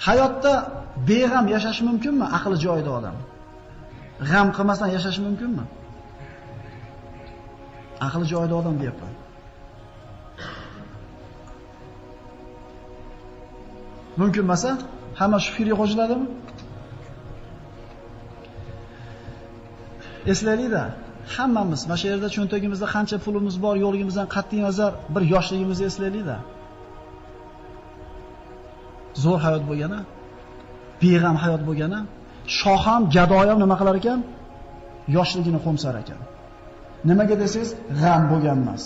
Hayotda beg'am yashash mumkinmi? Aqli joyida odam. G'am qilmasdan yashash mumkinmi? Aqli joyida odam deyapman. Mumkin bo'lsa, hamma shu fikrga qo'shiladimi? Eslaylik-da, hammamiz mana shu yerda cho'ntagimizda qancha pulimiz bor, yo'ligimizdan qat'iy nazar bir yoshligimizni eslaylik-da. Zo'r hayot bo'lgani, beg'am hayot bo'lgani, shoh ham, gado ham nima qilar ekan? Yoshligini qo'msar ekan. Nimaga desangiz, g'am bo'lgan emas.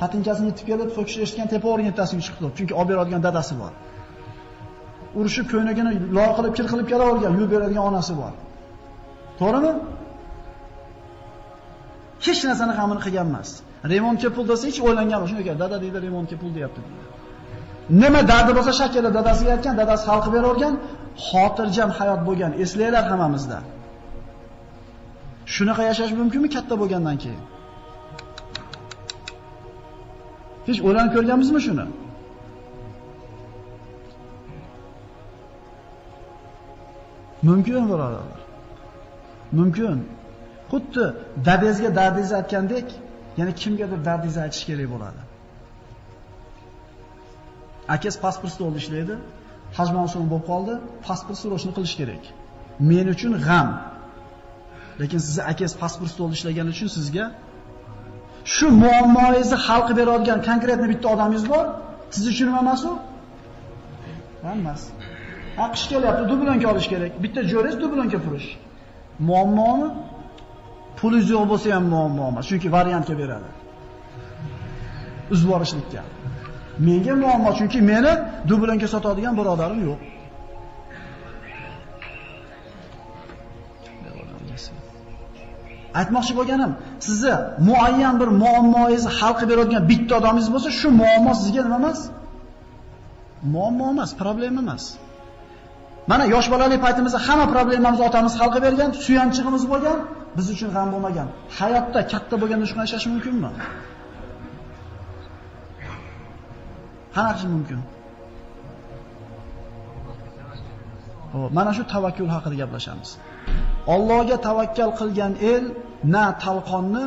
Patinkasini yetib kelib, so'kish eshitgan tepa o'rnitasiga chiqdi, chunki olib beradigan dadasi bor. Urushib ko'ynagini loy qilib, kir qilib kelavergan, yuvib beradigan onasi bor. To'g'rimi? Hech narsani g'amini qilgan emas. Remontga pul desa hech o'ylangan emas. Shunday ekan, dada deydi, remontga pul deyapti deydi. Nima dardi bo'lsa shakilda dadasiga aytgan, dadasi xalq beravergan, xotirjam hayot bo'lgan, eslaylar hammamizda. Shunaqa yashash mumkinmi katta bo'lgandan keyin? Hech o'ylanib ko'rganmizmi shuni? Mumkin birodarlar. Mumkin. Xuddi dadangizga dardingizni aytgandek, yana kimgadir dardingizni aytish kerak bo'ladi. Akangiz pasport stolida ishlaydi, hajmon so'm bo'lib qoldi, pasport so'rashni qilish kerak. Men uchun g'am. Lekin siz akangiz pasport stolida ishlagani uchun sizga shu muammoingizni hal qilib beradigan konkretni bitta odamingiz bor. Siz uchun nima emas u? Emas. Qish kelyapti, dublonka olish kerak. Bitta jo'rangiz dublonka purish. Muammomi? Pulingiz yo'q bo'lsa ham muammo emas, chunki variantga beradi. Uzib borishlikka. Menga muammo, chunki meni dublonka sotadigan birodarim yo'q. Aytmoqchi bo'lganim, sizni muayyan bir muammoingizni hal qilib beradigan bitta odamingiz bo'lsa, shu muammo sizga nima emas? Muammo emas, problema emas. Mana yosh bolalik paytimizda hamma problemamizni otamiz hal qilib bergan, suyanchig'imiz bo'lgan, biz uchun g'am bo'lmagan. Hayotda katta bo'lganda shunday yashash mumkinmi? Qanaqa mumkin? Mana shu tavakkul haqida gaplashamiz. Allohga tavakkal qilgan el na talqonni,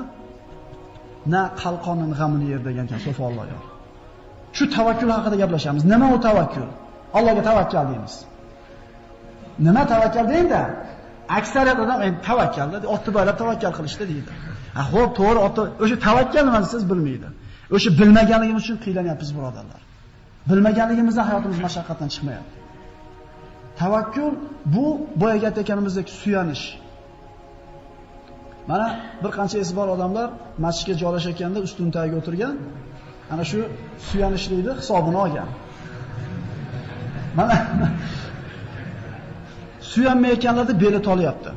na qalqonning g'amini yer degan ekan So'folloh. Shu tavakkul haqida gaplashamiz. Nima u tavakkul? Allohga tavakkal deymiz. Nima tavakkal deydi? Aksariyat odam endi tavakkal dedi, otni baylab tavakkal qilishdi deydi. Xo'p, to'g'ri, o'sha tavakkal nima siz bilmaydi. O'sha bilmaganligimiz uchun qiylanyapmiz birodarlar. Bilmaganligimizdan hayotimiz mashaqqatdan chiqmayapti. Tavakkul bu boyaga aytganimizdek suyanish. Mana bir qancha esi bor odamlar masjidga joylashayotganda ustun tagiga o'tirgan, ana shu suyanishlikni hisobini olgan. Mana suyanmayotganlarda beli tolyapti.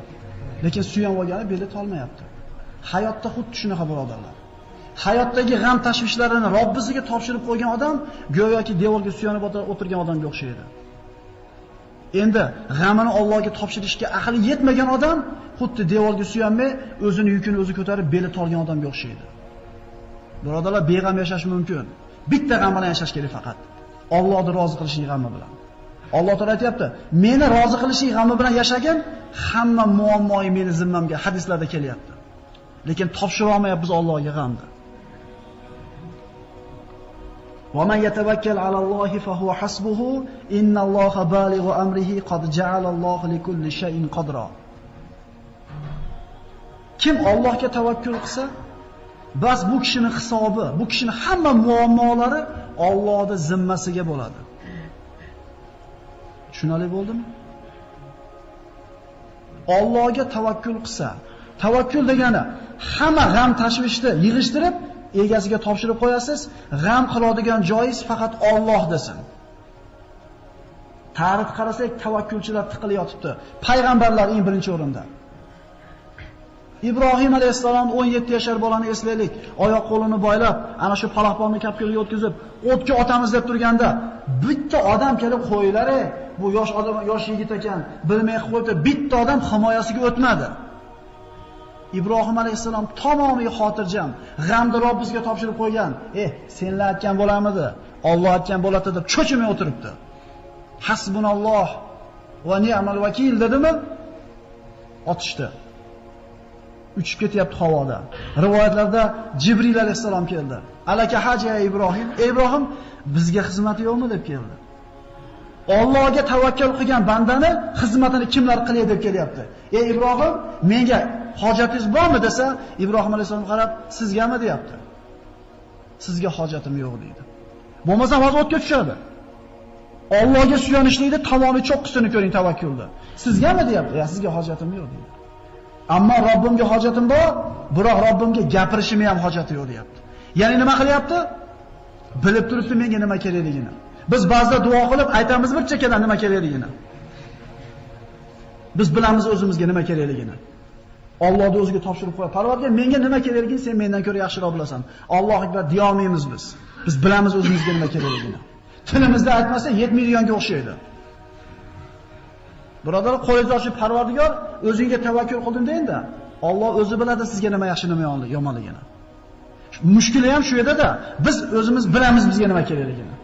Lekin suyanib olgani beli tolmayapti. Hayotda xuddi shunaqa birodarlar. Hayotdagi g'am tashvishlarini Robbisiga topshirib qo'ygan odam go'yoki devorga suyanib o'tirgan odamga o'xshaydi. Endi g'amini Allohga topshirishga aqli yetmagan odam xuddi devorga suyanmay, o'zini yukini o'zi ko'tarib beli tolgan odamga o'xshaydi. Birodarlar, beg'am yashash mumkin. Bitta g'am bilan yashash kerak faqat. Allohni rozi qilishlik g'ami bilan. Alloh taolo aytayapti, meni rozi qilishlik g'ami bilan yashagin, hamma muammoyi meni zimmamga hadislarda kelyapti. Lekin topshira olmayapmiz Allohga g'amni. وَمَنْ يَتَوَكَّلْ عَلَى اللَّهِ فَهُوَ حَسْبُهُ إِنَّ اللَّهَ بَالِغُ أَمْرِهِ قَدْ جَعَلَ اللَّهُ لِكُلِّ شَيْءٍ قَدْرًا. Kim Allohga tavakkul qilsa, bas bu kishining hisobi, bu kishining hamma muammolari Allohning zimmasiga bo'ladi. Tushunali bo'ldimi? Allohga tavakkul qilsa, tavakkul degani hamma g'am tashvishni yig'ishtirib egasiga topshirib qo'yasiz, g'am qiladigan joyingiz faqat Alloh desin. Tarix qarasak, tavakkulchilar tiqilib yotibdi. Payg'ambarlar eng birinchi o'rinda. Ibrohim alayhisalom 17 yashar bolani eslaylik, oyoq qo'lini boylab, ana shu palaxponni kapkirga o'tkazib, o'tga otamiz deb turganda, bitta odam kelib qo'ylar, bu yosh odam, yosh yigit ekan, bilmay qo'ydi, bitta odam himoyasiga o'tmadi. Ibrohim alayhisalom tamomiy xotirjam, g'amni Robbisiga topshirib qo'ygan. Senlar aytgan bo'lamidi? Alloh aytgan bo'ladi deb cho'chimay o'tiribdi. Hasbunalloh va ni'mal vakil dedimi? Otishdi. Uchib ketyapti havoda. Rivoyatlarda Jibril alayhisalom keldi. Alaka haja Ibrohim. Ibrohim bizga xizmati yo'qmi deb keldi. Allohga tavakkal qilgan bandani xizmatini kimlar qiladi deb kelyapti. Ey Ibrohim, menga hojatingiz bormi desa, Ibrohim alayhisalom qarab, sizgami deyapti. Sizga hojatim yo'q deydi. Bo'lmasa hozir o'tga tushadi. Allohga suyanishlikda tomoni cho'qqisini ko'ring tavakkulda. Sizgami deyapti? Ya sizga hojatim yo'q deydi. Ammo Robbimga hojatim bor, biroq Robbimga gapirishim ham hojati yo'q deyapti. Ya'ni nima qilyapti? Bilib turibdi menga nima kerakligini. Biz ba'zida duo qilib aytamiz bir chekkadan nima kerakligini. Biz bilamiz o'zimizga nima kerakligini. Allohni o'ziga topshirib qo'yib, Parvardigor menga nima kerakligini sen mendan ko'ra yaxshiroq bilasan. Alloh akbar deya olmaymiz biz. Biz bilamiz o'zimizga nima kerakligini. Tilimizda aytmasa yetmaydiganga o'xshaydi. Birodarlar, qo'lingizni ochib Parvardigor, o'zingga tavakkul qildim deyinda, Alloh o'zi biladi sizga nima yaxshi, nima yomonligini. Mushkuli ham shu yerda-da, biz o'zimiz bilamiz bizga nima kerakligini.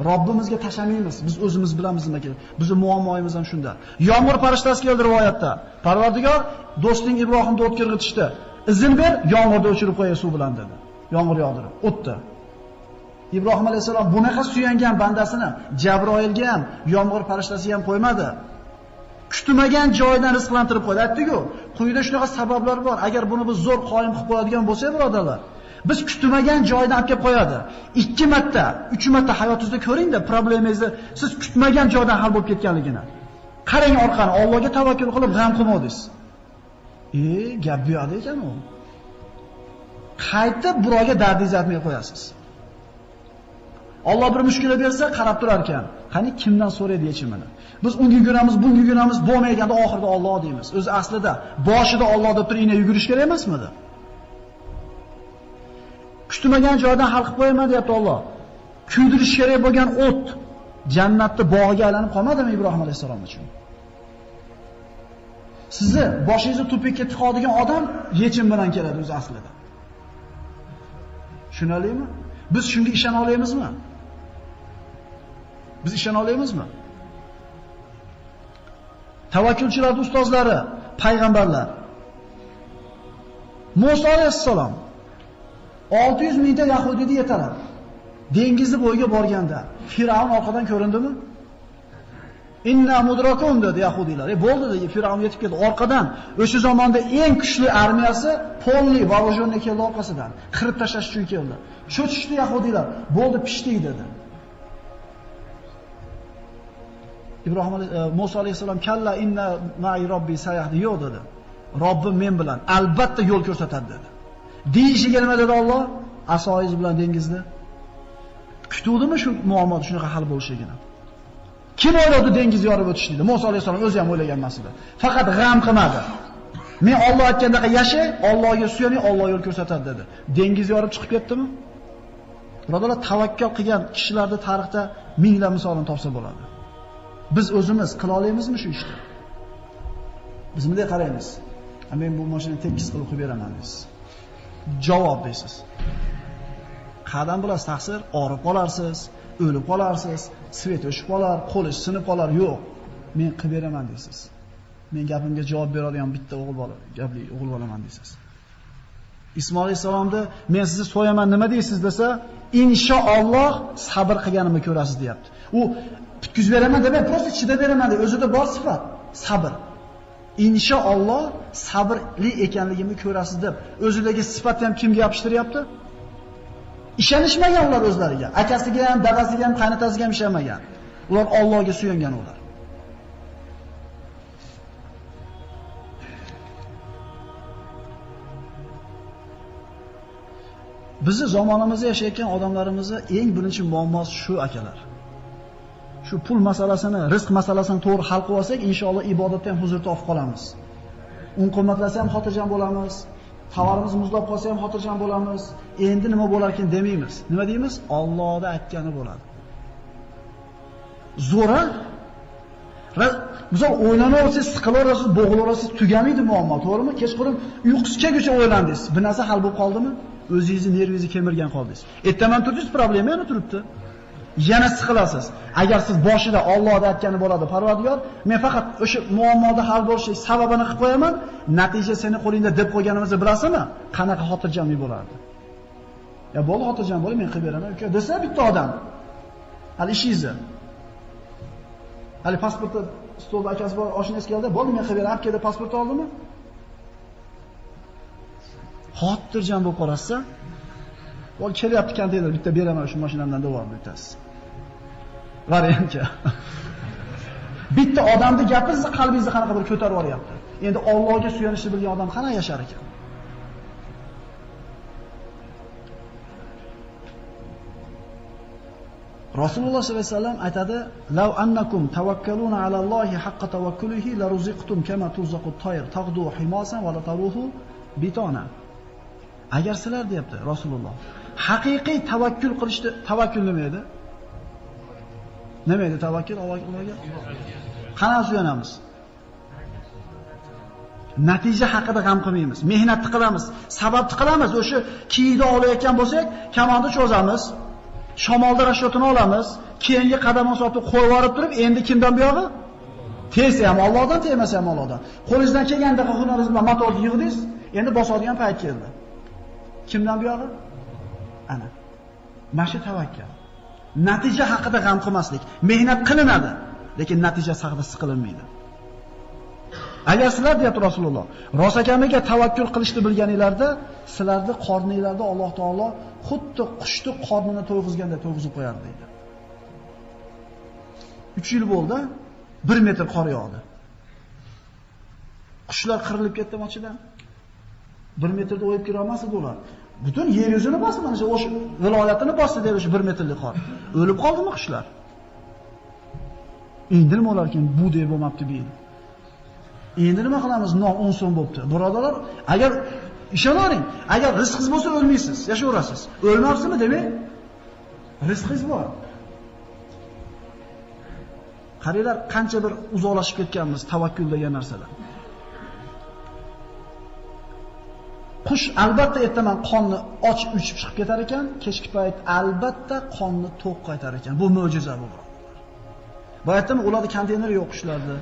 Robbimizga tashamaymiz, biz o'zimiz bilamiz nima kerak. Bizning muammoimiz ham shunda. Yomg'ir farishtasi keldi rivoyatda. Parvardigor, do'sting Ibrohimni o'tkirg'itishdi. Izn ber, yomg'irni o'chirib qo'yay suv bilan dedi. Yomg'ir yog'dirib, o'tdi. Ibrohim alayhisalom bunaqa suyangan bandasini Jabroilga ham, yomg'ir farishtasi ham qo'ymadi. Kutmagan joydan rizqlantirib qo'ydi. Aytdi-ku, quyida shunaqa sabablar bor. Agar buni biz zo'r qoyim qilib qo'yadigan bo'lsak, birodarlar, biz kutmagan joydan olib kelib qo'yadi. 2 marta, 3 marta hayotingizda ko'ring-da, problemingizni siz kutmagan joydan hal bo'lib ketganligini. Qarang orqani, Allohga tavakkul qilib g'am qilmadingiz. Gap bu yoqda ekan u. Qaytib birovga dardingizni aytmay qo'yasiz. Alloh bir mushkula bersa, qarab turar ekan. Qani kimdan so'raydi yechimini? Biz unga yuguramiz, bunga yuguramiz, bo'lmaganda oxirida Alloh deymiz. O'zi aslida boshida Alloh deb turib yugurish kerak emasmidi? Kutmagan joydan hal qilib qo'yaman deyapti Alloh. Kuydirish kerak bo'lgan o't jannatda bog'iga aylanib qolmadimi Ibrohim alayhisalom uchun? Sizni boshingizni tupikka tiqadigan odam yechim bilan keladi o'zi aslida. Tushunalingmi? Biz shunga ishona olamizmi? Biz ishona olamizmi? Tavakkulchilar ustozlari, payg'ambarlar. Musa alayhissalom 600 mingta yahudiyni yetaradi. Dengizni bo'yiga borganda Firavn orqadan ko'rindimi? Inna mudrakun dedi yahudiylar. Bo'ldi dedi, Firavn yetib keldi orqadan. O'sha zamonda eng kuchli armiyasi Polli Voyojonni keldi orqasidan. Qirib tashlash uchun keldi. Cho'chishdi yahudiylar. Bo'ldi, pishdik dedi. Ibrohim Musa alayhisalom kalla inna ma'i robbi sayahdi yo'q dedi. Robbim men bilan albatta yo'l ko'rsatadi dedi. Deyishiga nima dedi Alloh? Asoyiz bilan dengizni kutuvdimi shu muammoda shunaqa hal bo'lishligini? Kim o'yladi dengiz yorib o'tishni? Musa alayhisalom o'zi ham o'ylagan emas edi. Faqat g'am qilmadi. Men Alloh aytgandaqa yashay, Allohga suyaning, Alloh yo'l ko'rsatadi dedi. Dengiz yorib chiqib ketdimi? Birodarlar, tavakkal qilgan kishilarda tarixda minglab misolini topsa bo'ladi. Biz o'zimiz qila olamizmi shu ishni? Biz bunday qaraymiz. Men bu mashinani tekis qilib qo'yib beraman deysiz. Javob deysiz. Qadam bilasiz taqsir, orib qolarsiz, o'lib qolarsiz, svet o'chib qolar, qo'lish sinib qolar. Yo'q, men qilib beraman deysiz. Men gapimga javob beradigan bitta o'g'il bola, gapli o'g'il bolaman deysiz. Ismoil alayhisalomni men sizni so'yaman nima deysiz desa, inshaalloh sabr qilganimni ko'rasiz deyapti. U bitkizib beraman deb, prosta chidab beraman deb o'zida bor sifat, sabr. Inshaalloh sabrli ekanligimni ko'rasiz deb o'zidagi sifatni ham kimga yopishtiryapti? Ishonishmagan ular o'zlariga. Akasiga ham, dadasiga ham, qaynotasiga ham ishonmagan. Ular Allohga suyangan ular. Bizni zamonimizda yashayotgan odamlarimizni eng birinchi muammosi shu akalar. Shu pul masalasini, rizq masalasini to'g'ri hal qilib olsak, inshaalloh ibodatda ham huzur topib qolamiz. Un qimmatlasa ham xotirjam bo'lamiz. Tovarimiz muzlab qolsa ham xotirjam bo'lamiz. Endi nima bo'lar ekan demaymiz. Nima deymiz? Allohda aytgani bo'ladi. Zo'ra. Misol o'ylanaversangiz, siqilaverasiz, bo'g'ilaverasiz, tugamaydi muammo, to'g'rimi? Kechqurun uyqusiz kelguncha o'ylandingiz. Bir narsa hal bo'lib qoldimi? O'zingizni nervingizni kemirgan qoldingiz. Ertaman turdingiz, problema yana turibdi. yana siqilasiz. Agar siz boshida Allohning aytgani bo'ladi, Parvardigor, men faqat o'sha muammoda hal bo'lishi sababini qilib qo'yaman, natija seni qo'lingda deb qo'yganimizni bilasizmi? Qanaqa xotirjamlik bo'lardi? Ya bo'ldi, xotirjam bo'ling, men qilib beraman, uka, desa bitta odam. Hali ishingizni. Hali pasportni stolda akasi bor, oshingiz keldi, bo'ldi, men qilib beraman, olib keldi, pasport oldimi? Xotirjam bo'lib qolasiz. Voy kelyapti konteyner, bitta beraman shu mashinamdan deb olib bitasiz. Variantga. Bitta odamning gapi sizni qalbingizni qanaqa bir ko'tarib yuboryapti. Endi Allohga suyanishni bilgan odam qana yashar ekan? Rasululloh sollallohu alayhi vasallam aytadi: "Law annakum tawakkaluna ala Allohi haqqa tawakkulihi la ruziqtum kama tuzaqut tayr taqdu himasan va la taruhu bitona." Agar sizlar deyapti Rasululloh, haqiqiy tavakkul qilishdi, tavakkul nima edi? Nima edi tavakkul Allohga? Qanaqa suyanamiz? Natija haqida g'am qilmaymiz, mehnat qilamiz, sababni qilamiz. O'sha kiyida olayotgan bo'lsak, kamonni cho'zamiz, shamolda rashotini olamiz, keyingi qadamni sotib qo'yib yorib turib, endi kimdan bu yog'i? Tegsa ham Allohdan, tegmasa ham Allohdan. Qo'lingizdan kelganda hunaringiz bilan motorni yig'dingiz, endi bosadigan payt keldi. Kimdan bu yog'i? Ana. Mashi tavakkal. Natija haqida g'am qilmaslik. Mehnat qilinadi, lekin natija haqida siqilinmaydi. Agar sizlar deyapti Rasululloh, rosakamiga tavakkul qilishni bilganinglarda, sizlarni qorningizlarda Alloh taolo xuddi qushni qornini to'yg'izganda to'yg'izib qo'yadi deydi. 3 yil bo'ldi, 1 metr qor yog'di. Qushlar qirilib ketdi machidan. 1 metrda o'yib kira olmasdi ular. Butun yer yuzini bosdi, mana shu viloyatini bosdi deb o'sha 1 metrlik qor. O'lib qoldimi qushlar? Endi nima bo'larkin, bu deb bo'lmabdi bu yil. Endi nima qilamiz? Non 10 so'm bo'pti. Birodarlar, agar ishonavering, agar rizqingiz bo'lsa o'lmaysiz, yashayverasiz. O'lmabsizmi demak, rizqingiz bor. Qaranglar, qancha bir uzoqlashib ketganmiz tavakkul degan narsadan. Qush albatta ertaman qonni och uchib chiqib ketar ekan, kechki payt albatta qonni to'q qaytar ekan. Bu mo'jiza bu. Bu aytdim, ularda konteyner yo'q qushlarda.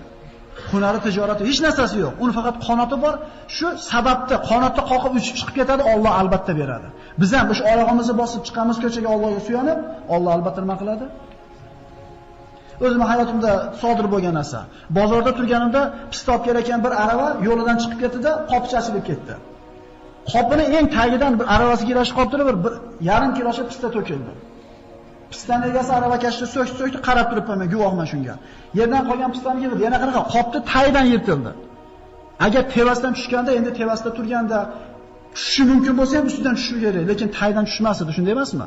Hunari, tijorati, hech narsasi yo'q. Uni faqat qanoti bor. Shu sababda qanotda qoqib uchib chiqib ketadi, Alloh albatta beradi. Biz ham o'sha oyog'imizni bosib chiqamiz ko'chaga Allohga suyanib, Alloh albatta nima qiladi? O'zim hayotimda sodir bo'lgan narsa. Bozorda turganimda pista olib kelayotgan bir arava yo'lidan chiqib ketdi-da, qopcha ochilib ketdi. Qopini eng tagidan bir aravasiga ilashib qolib turib, bir yarim kilocha pista to'kildi. Pistani egasi aravakashni so'kdi, qarab turibman, men guvohman shunga. Yerdan qolgan pistani yig'di, yana qanaqa qopni tagidan yirtildi. Agar tevasdan tushganda, endi tevasda turganda tushishi mumkin bo'lsa ham ustidan tushishi kerak, lekin tagidan tushmasdi, shunday emasmi?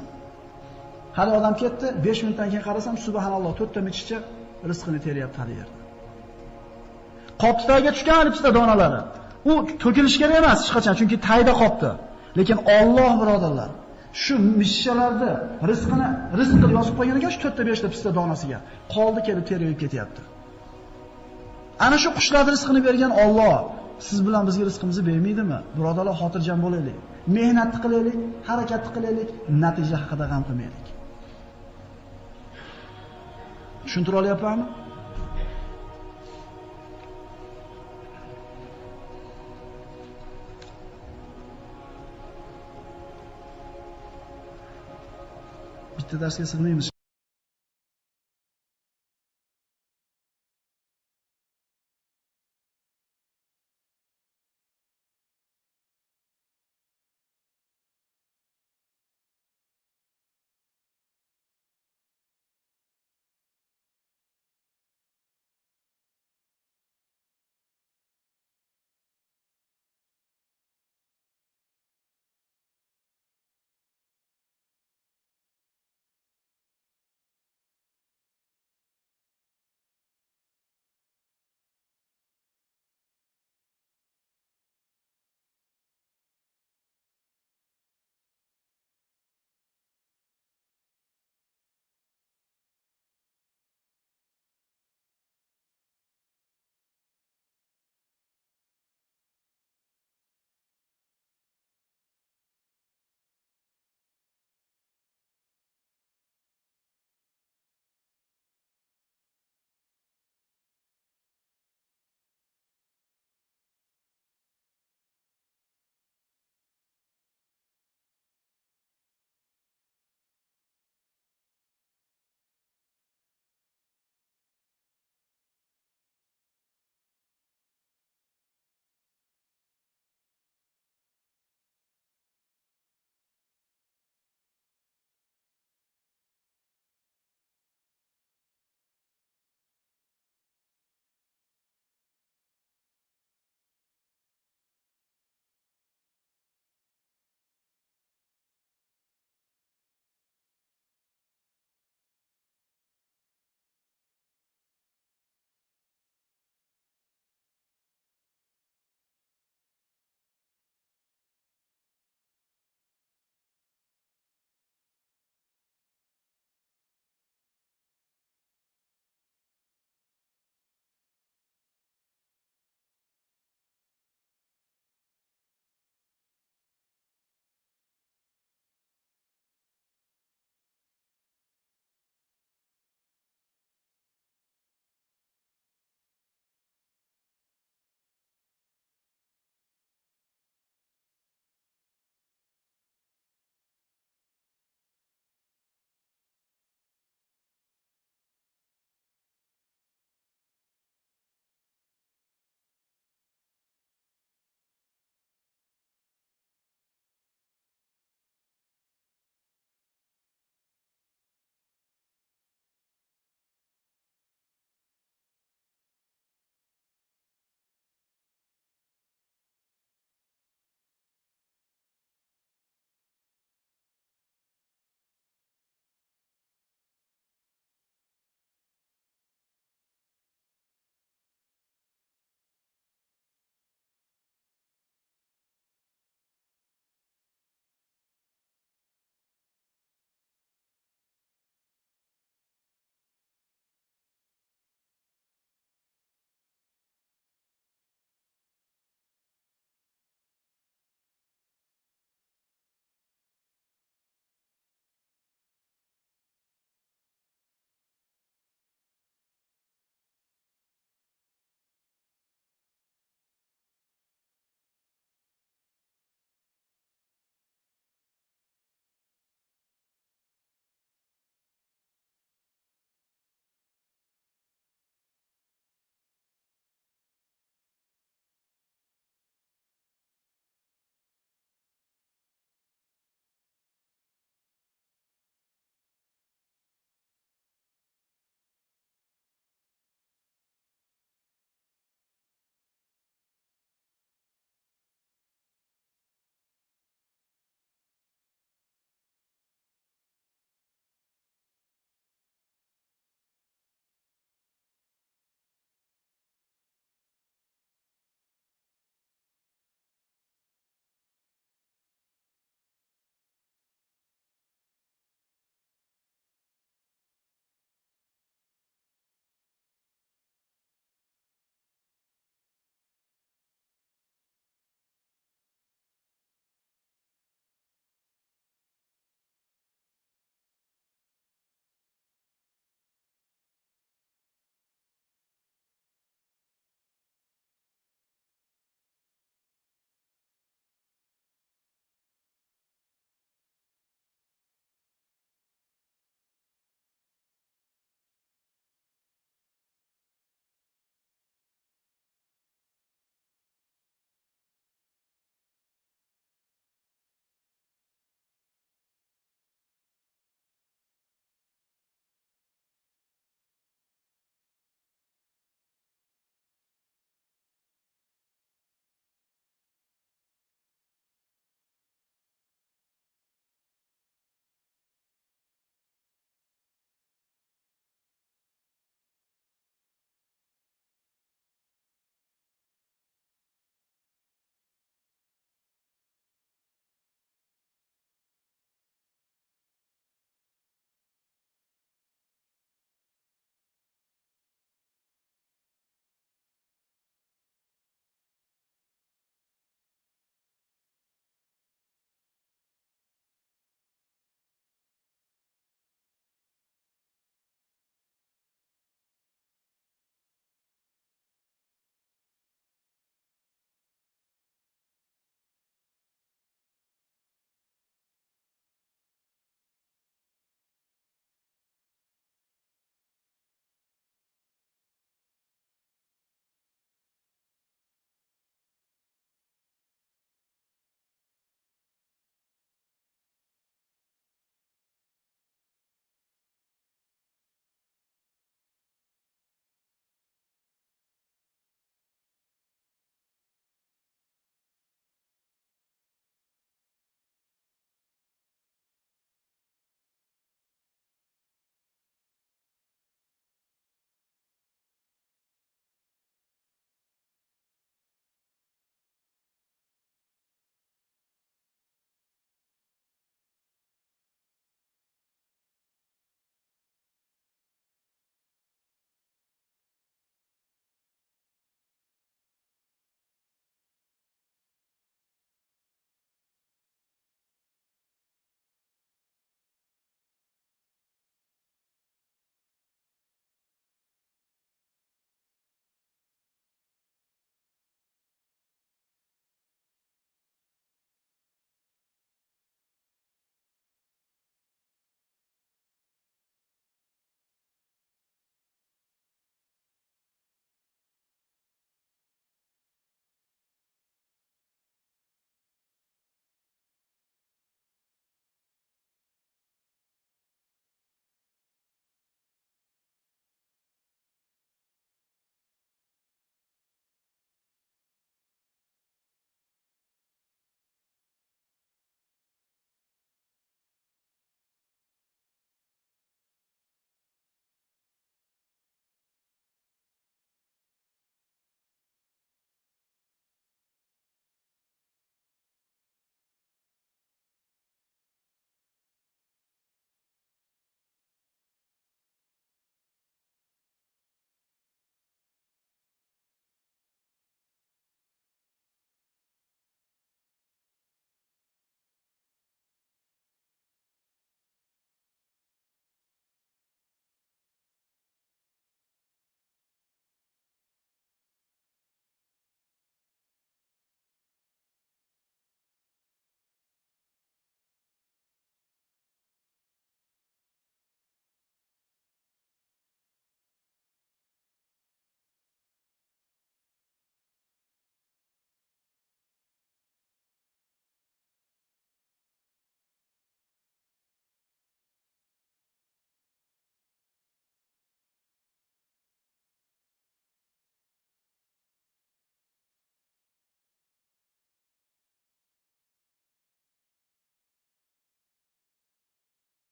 Hali odam ketdi, 5 minutdan keyin qarasam, subhanalloh, 4 ta michcha rizqini teryapti hali yerda. Qopni tagiga tushgan pista donalari. U to'kilish kerak emas hech qachon, chunki tayda qopdi. Lekin Alloh birodarlar, shu mishchalarni rizqini rizq qilib yozib qo'ygan ekan, shu 4 ta 5 ta pista donasiga. Qoldi kelib terib ketyapti. Ana shu qushlarning rizqini bergan Alloh siz bilan bizga rizqimizni bermaydimi? Birodarlar, xotirjam bo'laylik. Mehnat qilaylik, harakat qilaylik, natija haqida g'am qilmaylik. Tushuntira olyapmanmi? Bitta darsga sig'maymiz.